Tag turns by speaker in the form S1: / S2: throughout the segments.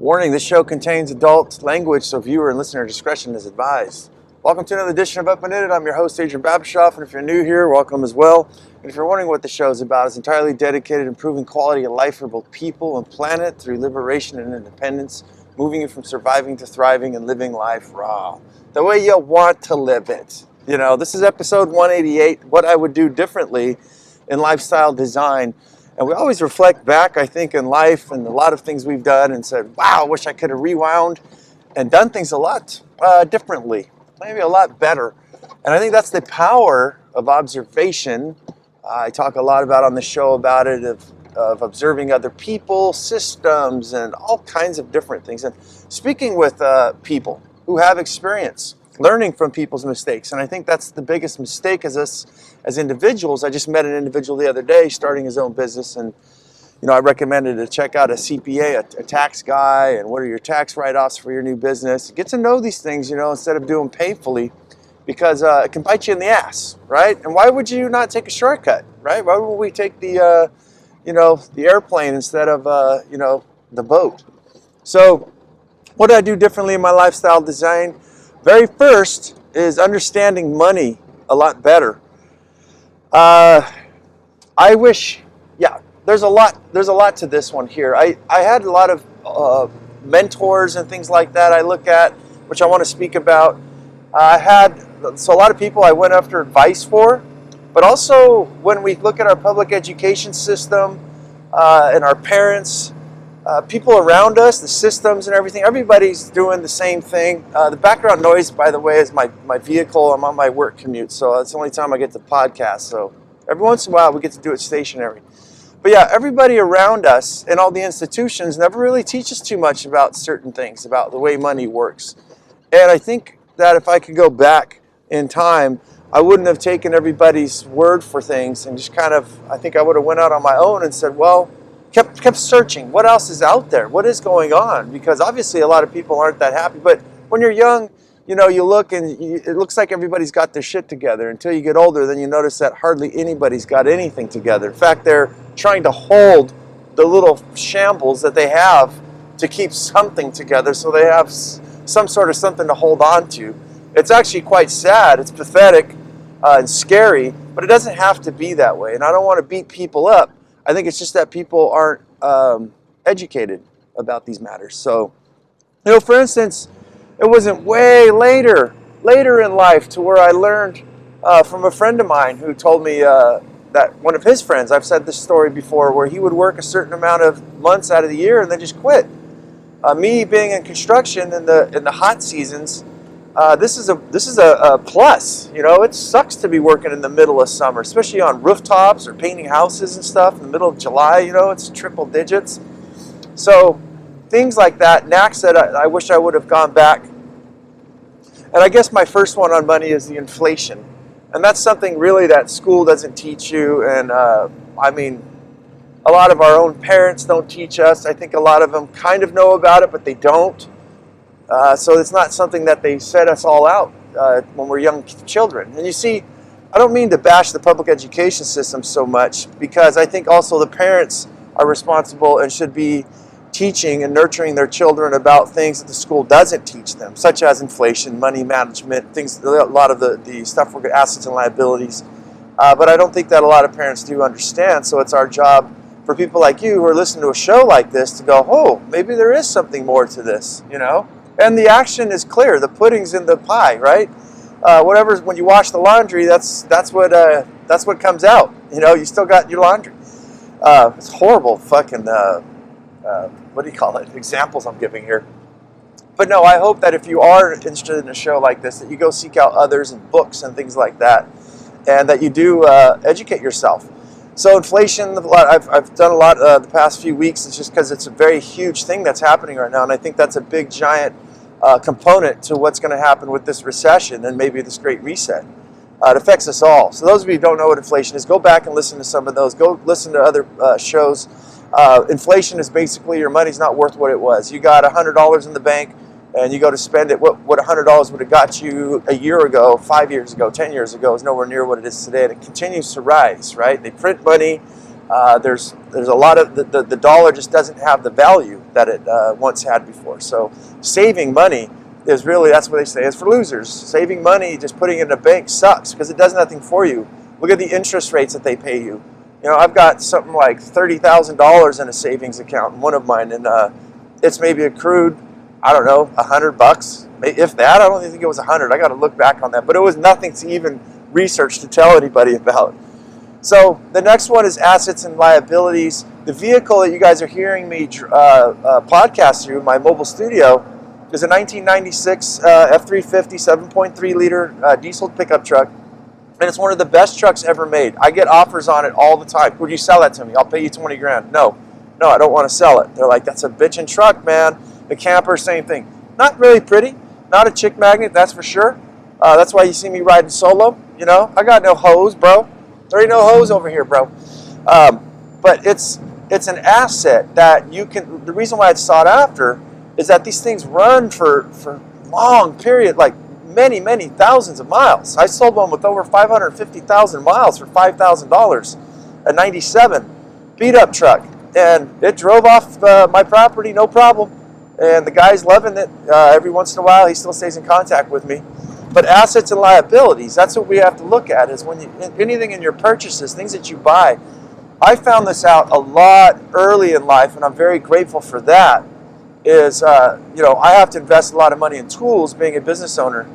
S1: Warning, this show contains adult language, so viewer and listener discretion is advised. Welcome to another edition of Up and In It. I'm your host, Adrian Babashoff, and if you're new here, welcome as well. And if you're wondering what the show is about, it's entirely dedicated to improving quality of life for both people and planet through liberation and independence, moving you from surviving to thriving and living life raw, the way you want to live it. You know, this is episode 188, what I would do differently in lifestyle design. And we always reflect back, I think, in life and a lot of things we've done and said, wow, I wish I could have rewound and done things a lot differently, maybe a lot better. And I think that's the power of observation. I talk a lot about on the show about it, of observing other people, systems, and all kinds of different things. And speaking with people who have experience, learning from people's mistakes. And I think that's the biggest mistake as us as individuals. I just met an individual the other day starting his own business, and I recommended to check out a CPA, a tax guy, and what are your tax write-offs for your new business. Get to know these things, instead of doing painfully, because it can bite you in the ass, right? And why would you not take a shortcut, right? Why would we take the airplane instead of the boat? So what do I do differently in my lifestyle design? Very first is understanding money a lot better. I wish, there's a lot to this one here. I had a lot of mentors and things like that I look at, which I want to speak about. So a lot of people I went after advice for, but also when we look at our public education system and our parents, people around us, the systems and everything, everybody's doing the same thing. The background noise, by the way, is my vehicle. I'm on my work commute, so it's the only time I get to podcast. So every once in a while, we get to do it stationary. But yeah, everybody around us and all the institutions never really teach us too much about certain things, about the way money works. And I think that if I could go back in time, I wouldn't have taken everybody's word for things and just I think I would have went out on my own and said, well, kept searching. What else is out there? What is going on? Because obviously a lot of people aren't that happy. But when you're young, you look and it looks like everybody's got their shit together. Until you get older, then you notice that hardly anybody's got anything together. In fact, they're trying to hold the little shambles that they have to keep something together, so they have some sort of something to hold on to. It's actually quite sad. It's pathetic and scary, but it doesn't have to be that way. And I don't want to beat people up. I think it's just that people aren't educated about these matters. So, for instance, it wasn't way later in life to where I learned from a friend of mine who told me that one of his friends, I've said this story before, where he would work a certain amount of months out of the year and then just quit. Me being in construction in the hot seasons, this is a plus. It sucks to be working in the middle of summer, especially on rooftops or painting houses and stuff in the middle of July. It's triple digits. So things like that. Knacks that I wish I would have gone back. And I guess my first one on money is the inflation, and that's something really that school doesn't teach you. And a lot of our own parents don't teach us. I think a lot of them kind of know about it, but they don't. So it's not something that they set us all out when we're young children. And you see, I don't mean to bash the public education system so much, because I think also the parents are responsible and should be teaching and nurturing their children about things that the school doesn't teach them, such as inflation, money management, things, a lot of the stuff we're assets and liabilities. But I don't think that a lot of parents do understand. So it's our job for people like you who are listening to a show like this to go, oh, maybe there is something more to this, And the action is clear. The pudding's in the pie, right? When you wash the laundry, that's what comes out. You still got your laundry. It's horrible fucking, what do you call it? Examples I'm giving here. But no, I hope that if you are interested in a show like this, that you go seek out others and books and things like that, and that you do educate yourself. So inflation, I've done a lot the past few weeks. It's just because it's a very huge thing that's happening right now, and I think that's a big, giant component to what's going to happen with this recession and maybe this great reset. It affects us all. So those of you who don't know what inflation is, go back and listen to some of those. Go listen to other shows. Inflation is basically your money's not worth what it was. You got $100 in the bank, and you go to spend it. What $100 would have got you a year ago, 5 years ago, 10 years ago is nowhere near what it is today, and it continues to rise, right? They print money, There's a lot of the dollar just doesn't have the value that it once had before. So saving money is really, that's what they say, is for losers. Saving money, just putting it in a bank sucks because it does nothing for you. Look at the interest rates that they pay you. You know, I've got something like $30,000 in a savings account in one of mine, and it's maybe accrued, I don't know, $100, if that. I don't even think it was 100. I got to look back on that, but it was nothing to even research to tell anybody about. So the next one is assets and liabilities. The vehicle that you guys are hearing me podcast through, my mobile studio, is a 1996 F350 7.3 liter diesel pickup truck. And it's one of the best trucks ever made. I get offers on it all the time. Would you sell that to me? I'll pay you 20 grand. No, I don't want to sell it. They're like, that's a bitchin' truck, man. The camper, same thing. Not really pretty. Not a chick magnet, that's for sure. That's why you see me riding solo. You know, I got no hose, bro. There ain't no hose over here, bro. But it's an asset that you can. The reason why it's sought after is that these things run for long period, like many thousands of miles. I sold one with over 550,000 miles for $5,000, a 97 beat up truck, and it drove off my property no problem, and the guy's loving it. Every once in a while he still stays in contact with me. But assets and liabilities, that's what we have to look at, is when anything in your purchases, things that you buy. I found this out a lot early in life, and I'm very grateful for that, is you know, I have to invest a lot of money in tools being a business owner.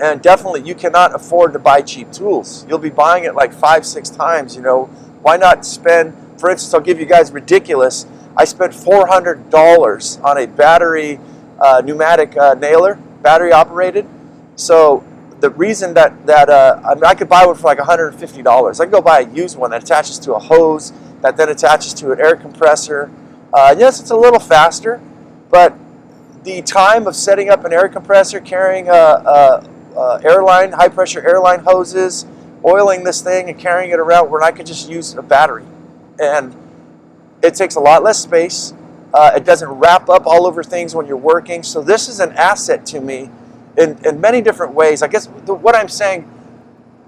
S1: And definitely, you cannot afford to buy cheap tools. You'll be buying it like 5-6 times, you know. Why not spend, for instance, I'll give you guys ridiculous. I spent $400 on a battery pneumatic nailer, battery operated. So the reason that I mean, I could buy one for like $150. I can go buy a used one that attaches to a hose, that then attaches to an air compressor. Yes, it's a little faster, but the time of setting up an air compressor, carrying airline, high pressure airline hoses, oiling this thing and carrying it around, where I could just use a battery. And it takes a lot less space. It doesn't wrap up all over things when you're working. So this is an asset to me in many different ways. I guess what I'm saying,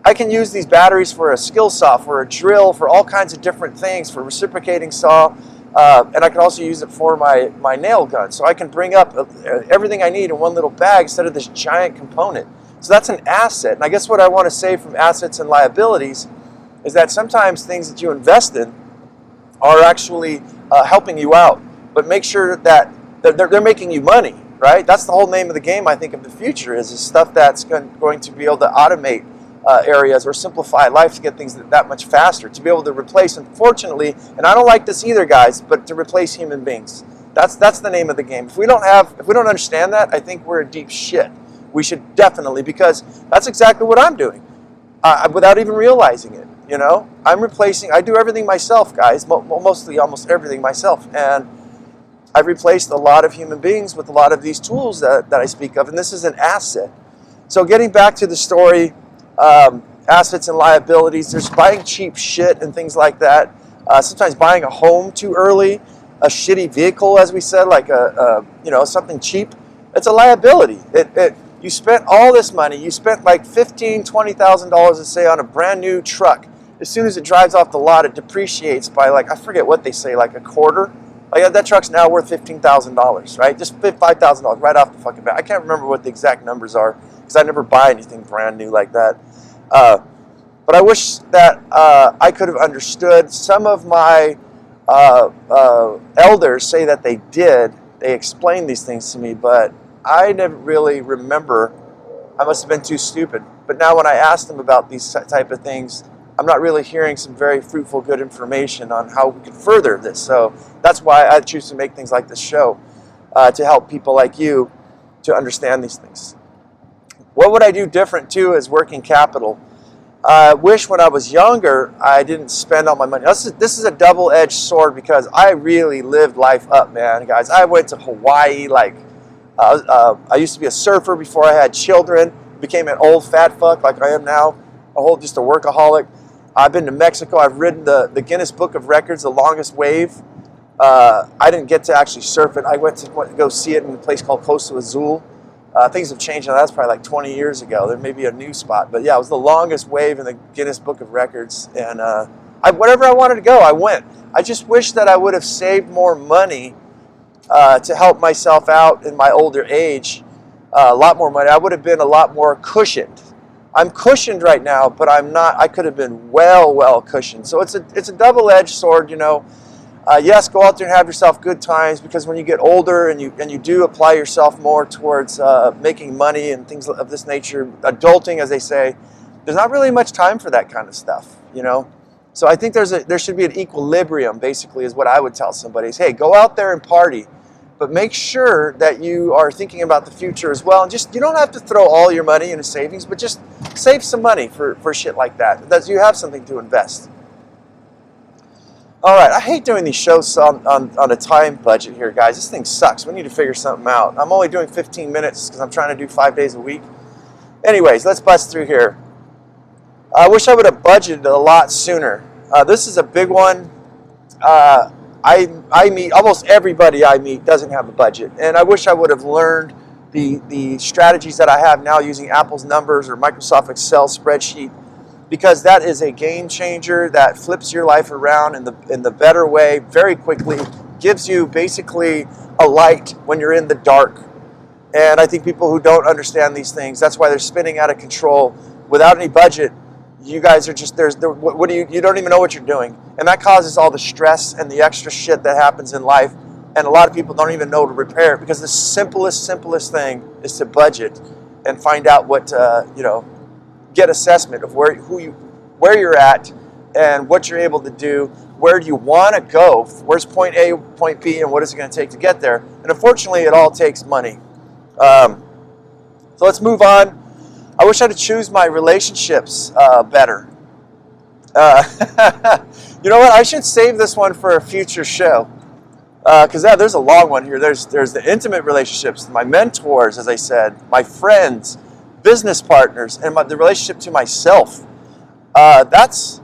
S1: I can use these batteries for a skill saw, for a drill, for all kinds of different things, for reciprocating saw. And I can also use it for my nail gun. So I can bring up everything I need in one little bag instead of this giant component. So that's an asset. And I guess what I want to say from assets and liabilities is that sometimes things that you invest in are actually helping you out. But make sure that they're making you money, right? That's the whole name of the game, I think, of the future, is stuff that's going to be able to automate areas or simplify life to get things that much faster, to be able to replace, unfortunately, and I don't like this either, guys, but to replace human beings. That's the name of the game. If we don't understand that, I think we're in deep shit. We should definitely, because that's exactly what I'm doing, without even realizing it. You know, I do everything myself, guys, mostly almost everything myself, and I've replaced a lot of human beings with a lot of these tools that I speak of, and this is an asset. So getting back to the story, assets and liabilities, there's buying cheap shit and things like that. Sometimes buying a home too early, a shitty vehicle, as we said, like something cheap. It's a liability. You spent all this money. You spent like $15,000, $20,000, let's say, on a brand new truck. As soon as it drives off the lot, it depreciates by, like, I forget what they say, like a quarter. Like, that truck's now worth $15,000, right? Just $5,000 right off the fucking bat. I can't remember what the exact numbers are because I never buy anything brand new like that. But I wish that I could have understood. Some of my elders say that they did. They explained these things to me, but I never really remember. I must have been too stupid. But now when I ask them about these type of things, I'm not really hearing some very fruitful, good information on how we can further this. So that's why I choose to make things like this show, to help people like you to understand these things. What would I do different, too, is working capital. I wish when I was younger, I didn't spend all my money. This is a double-edged sword because I really lived life up, man, guys. I went to Hawaii, I used to be a surfer before I had children, became an old fat fuck like I am now, just a workaholic. I've been to Mexico. I've ridden the Guinness Book of Records, the longest wave. I didn't get to actually surf it. I went to go see it in a place called Costa Azul. Things have changed now. That's probably like 20 years ago. There may be a new spot. But yeah, it was the longest wave in the Guinness Book of Records. And wherever I wanted to go, I went. I just wish that I would have saved more money to help myself out in my older age. A lot more money. I would have been a lot more cushioned. I'm cushioned right now, but I'm not. I could have been well cushioned. So it's a double-edged sword, you know. Yes, go out there and have yourself good times, because when you get older and you do apply yourself more towards making money and things of this nature, adulting, as they say, there's not really much time for that kind of stuff, you know. So I think there should be an equilibrium, basically, is what I would tell somebody. Is, hey, go out there and party, but make sure that you are thinking about the future as well. And just, you don't have to throw all your money into savings, but just save some money for shit like that. That you have something to invest. All right, I hate doing these shows on a time budget here, guys. This thing sucks. We need to figure something out. I'm only doing 15 minutes because I'm trying to do 5 days a week. Anyways, let's bust through here. I wish I would have budgeted a lot sooner. This is a big one. I meet, almost everybody I meet doesn't have a budget. And I wish I would have learned the strategies that I have now using Apple's numbers or Microsoft Excel spreadsheet, because that is a game changer that flips your life around in the better way very quickly, gives you basically a light when you're in the dark. And I think people who don't understand these things, that's why they're spinning out of control. Without any budget, you guys are just, you don't even know what you're doing. And that causes all the stress and the extra shit that happens in life. And a lot of people don't even know to repair it, because the simplest thing is to budget and find out what, get assessment of where you're at and what you're able to do, where do you want to go, where's point A, point B, and what is it going to take to get there. And unfortunately, it all takes money. So let's move on. I wish I had to choose my relationships better. You know what? I should save this one for a future show, because there's a long one here. There's the intimate relationships, my mentors, as I said, my friends, business partners, and the relationship to myself. That's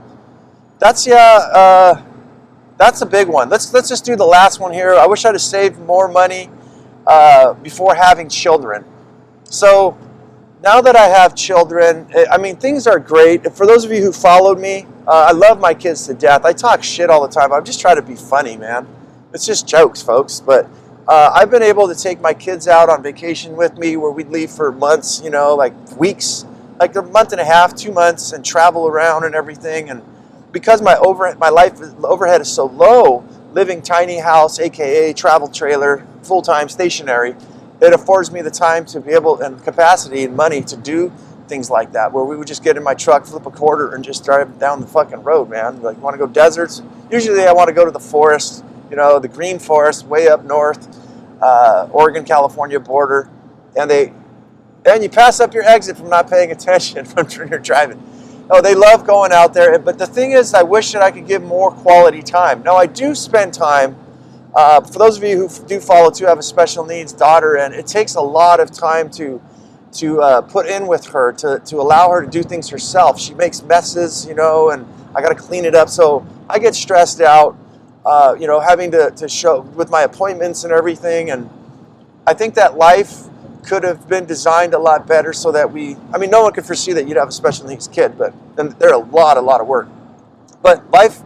S1: a big one. Let's just do the last one here. I wish I'd have saved more money before having children. So now that I have children, I mean, things are great. For those of you who followed me, I love my kids to death. I talk shit all the time. I'm just trying to be funny, man. It's just jokes, folks. But I've been able to take my kids out on vacation with me, where we'd leave for months, like weeks, like a month and a half, 2 months, and travel around and everything. And because my overhead is so low, living tiny house, aka travel trailer, full-time stationary, it affords me the time to be able, and capacity and money to do things like that, where we would just get in my truck, flip a quarter, and just drive down the fucking road, man. Like, want to go deserts? Usually I want to go to the forest, the green forest way up north, Oregon, California border, and you pass up your exit from not paying attention when you're driving. Oh, they love going out there, but the thing is, I wish that I could give more quality time. Now, I do spend time. For those of you who do follow too, have a special needs daughter, and it takes a lot of time to put in with her, to allow her to do things herself. She makes messes, and I got to clean it up. So I get stressed out, having to show with my appointments and everything. And I think that life could have been designed a lot better so that no one could foresee that you'd have a special needs kid, but they're a lot of work. But life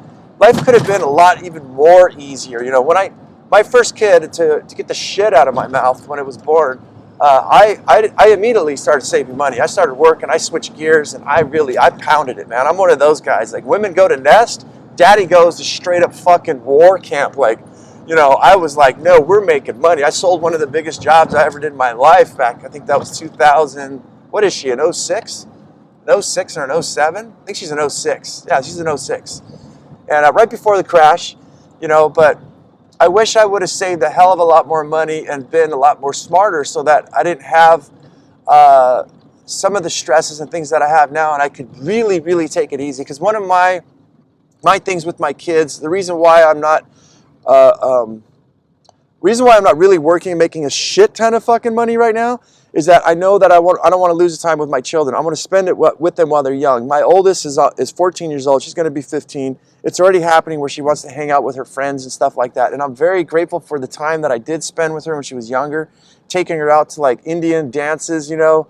S1: could have been a lot even more easier. When my first kid, to get the shit out of my mouth when it was born, I immediately started saving money. I started working, I switched gears, and I pounded it, man. I'm one of those guys. Like, women go to nest, daddy goes to straight up fucking war camp. Like, I was like, no, we're making money. I sold one of the biggest jobs I ever did in my life back, I think that was 2000. What is she, an 06? An 06 or an 07? I think she's an 06. Yeah, she's an 06. And right before the crash, but I wish I would have saved a hell of a lot more money and been a lot more smarter, so that I didn't have some of the stresses and things that I have now, and I could really take it easy. Because one of my things with my kids, the reason why I'm not really working and making a shit ton of fucking money right now, is that I know that I don't want to lose the time with my children. I'm going to spend it with them while they're young. My oldest is 14 years old. She's going to be 15. It's already happening where she wants to hang out with her friends and stuff like that. And I'm very grateful for the time that I did spend with her when she was younger, taking her out to like Indian dances, a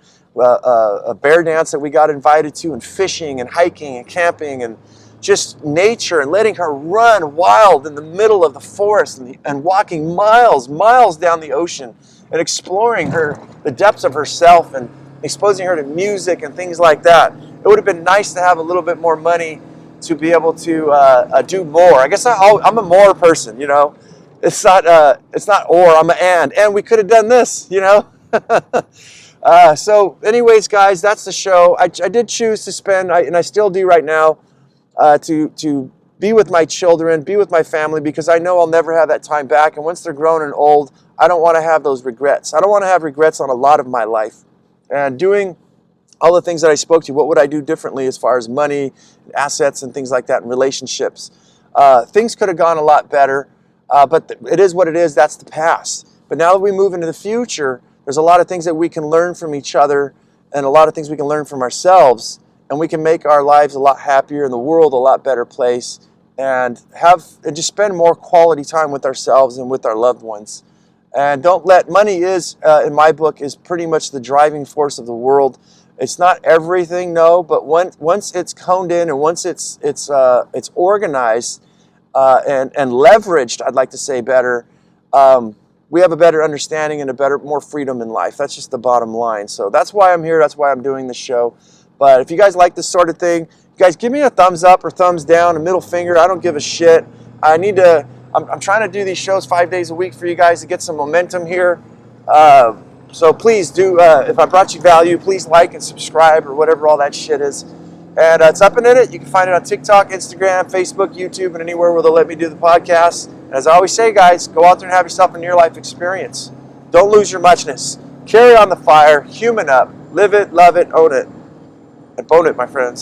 S1: bear dance that we got invited to, and fishing and hiking and camping and just nature and letting her run wild in the middle of the forest and walking miles down the ocean and exploring the depths of herself and exposing her to music and things like that. It would have been nice to have a little bit more money to be able to do more. I guess I'm a more person, you know. It's not or, I'm an and we could have done this, you know. So anyways, guys, that's the show. I did choose to spend, and I still do right now, to be with my children, be with my family, because I know I'll never have that time back. And once they're grown and old, I don't want to have those regrets. I don't want to have regrets on a lot of my life. And doing all the things that I spoke to, what would I do differently as far as money, assets, and things like that, and relationships? Things could have gone a lot better, but it is what it is. That's the past. But now that we move into the future, there's a lot of things that we can learn from each other and a lot of things we can learn from ourselves, and we can make our lives a lot happier and the world a lot better place, and just spend more quality time with ourselves and with our loved ones. And don't let money in my book, is pretty much the driving force of the world. It's not everything, no, but once it's honed in and once it's organized and leveraged, I'd like to say better, we have a better understanding and more freedom in life. That's just the bottom line. So that's why I'm here. That's why I'm doing this show. But if you guys like this sort of thing, you guys give me a thumbs up or thumbs down, a middle finger. I don't give a shit. I'm trying to do these shows 5 days a week for you guys to get some momentum here. So please do, if I brought you value, please like and subscribe or whatever all that shit is. And it's Up and In It. You can find it on TikTok, Instagram, Facebook, YouTube, and anywhere where they'll let me do the podcast. And as I always say, guys, go out there and have yourself a near-life experience. Don't lose your muchness. Carry on the fire. Human up. Live it, love it, own it. And bone it, my friends.